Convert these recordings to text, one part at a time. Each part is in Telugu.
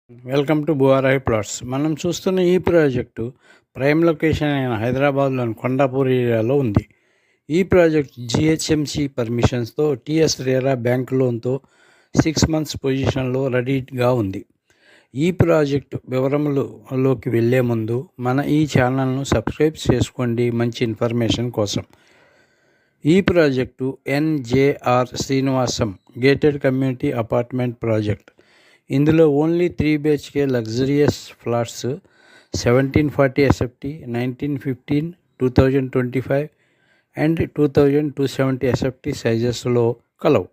Welcome to బుఆర్ఐ plots. మనం చూస్తున్న ఈ ప్రాజెక్టు ప్రైమ్ లొకేషన్ అయిన హైదరాబాద్లోని కొండాపూర్ ఏరియాలో ఉంది. ఈ ప్రాజెక్ట్ జిహెచ్ఎంసి పర్మిషన్స్తో టిఎస్ రేరా బ్యాంక్ లోన్తో 6 months పొజిషన్లో రెడీగా ఉంది. ఈ ప్రాజెక్టు వివరములలోకి వెళ్ళే ముందు మన ఈ ఛానల్ను సబ్స్క్రైబ్ చేసుకోండి మంచి ఇన్ఫర్మేషన్ కోసం. ఈ project NJR Srinivasam gated community apartment project. ఇందులో only 3 BHK luxurious flats 1740 SFT, 1915, 2025 and 2270 SFT సైజెస్లో కలవు.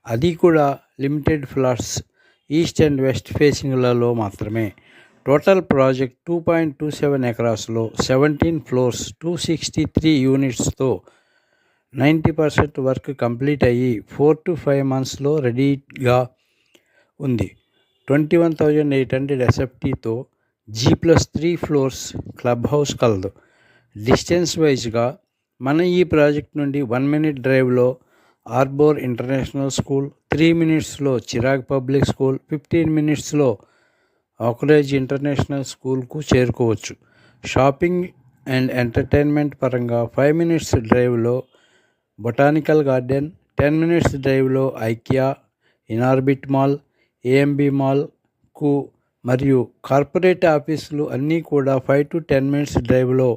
అది కూడా limited flats east and west ఫేసింగ్లలో మాత్రమే. టోటల్ ప్రాజెక్ట్ 2.27 acresలో 17 floors 263 unitsతో 90% వర్క్ కంప్లీట్ అయ్యి 4 to 5 monthsలో రెడీగా ఉంది. 21,800 SFTతో G+3 floors క్లబ్ హౌస్ కలదు. డిస్టెన్స్ వైజ్గా మన ఈ ప్రాజెక్ట్ నుండి 1 minute డ్రైవ్లో ఆర్బోర్ ఇంటర్నేషనల్ స్కూల్, 3 minutesలో చిరాగ్ పబ్లిక్ స్కూల్, 15 minutesలో ఆకురేజ్ ఇంటర్నేషనల్ స్కూల్కు చేరుకోవచ్చు. షాపింగ్ అండ్ ఎంటర్టైన్మెంట్ పరంగా 5 minutes డ్రైవ్లో బొటానికల్ గార్డెన్, 10 minutes డ్రైవ్లో ఐకియా, ఇనార్బిట్ మాల్, ఏఎంబి మాల్కు మరియు కార్పొరేట్ ఆఫీసులు అన్నీ కూడా 5 to 10 minutes డ్రైవ్లో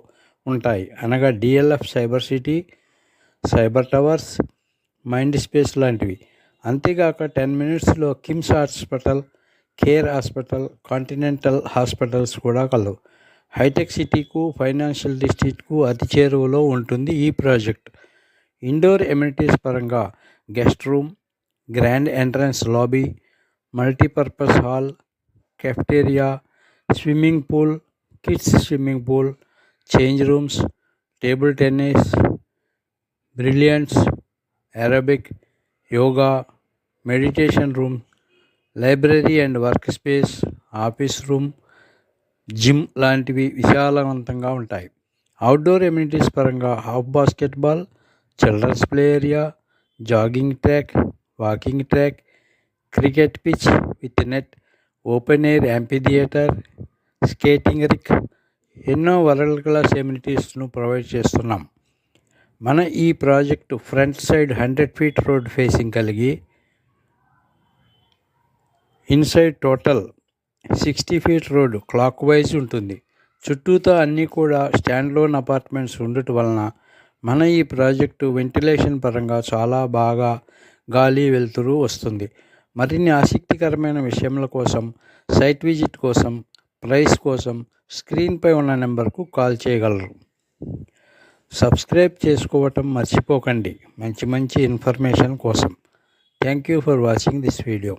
ఉంటాయి. అనగా DLF cyber city, cyber towers, mind space లాంటివి. అంతేగాక 10 minutesలో KIMS hospital, care hospital, continental hospitals కూడా కలవు. హైటెక్ సిటీకు, ఫైనాన్షియల్ డిస్ట్రిక్ట్కు అతి చేరువలో ఉంటుంది ఈ ప్రాజెక్ట్. ఇండోర్ ఎమ్యూనిటీస్ పరంగా guest room, grand entrance lobby, multipurpose hall, cafeteria, swimming pool, kids swimming pool, change rooms, table tennis, billiards, aerobics, yoga, meditation room, library and work space, office room, gym లాంటివి విశాలవంతంగా ఉంటాయి. అవుట్డోర్ ఎమ్యూనిటీస్ పరంగా half basketball, children's play area, jogging track, walking track, cricket pitch with net, open air amphitheatre, skating rink, ఎన్నో వరల్డ్ క్లాస్ ఎమ్యూనిటీస్ను ప్రొవైడ్ చేస్తున్నాం. మన ఈ project front side 100 feet road facing కలిగి inside total 60 feet road clockwise ఉంటుంది. చుట్టూతో అన్నీ కూడా స్టాండ్లోన్ అపార్ట్మెంట్స్ ఉండటం వలన మన ఈ ప్రాజెక్టు వెంటిలేషన్ పరంగా చాలా బాగా గాలి వెలుతురు వస్తుంది. మరిన్ని ఆసక్తికరమైన విషయముల కోసం, సైట్ విజిట్ కోసం, ప్రైస్ కోసం స్క్రీన్పై ఉన్న నెంబర్కు కాల్ చేయగలరు. సబ్స్క్రైబ్ చేసుకోవటం మర్చిపోకండి మంచి ఇన్ఫర్మేషన్ కోసం. Thank you for watching this video.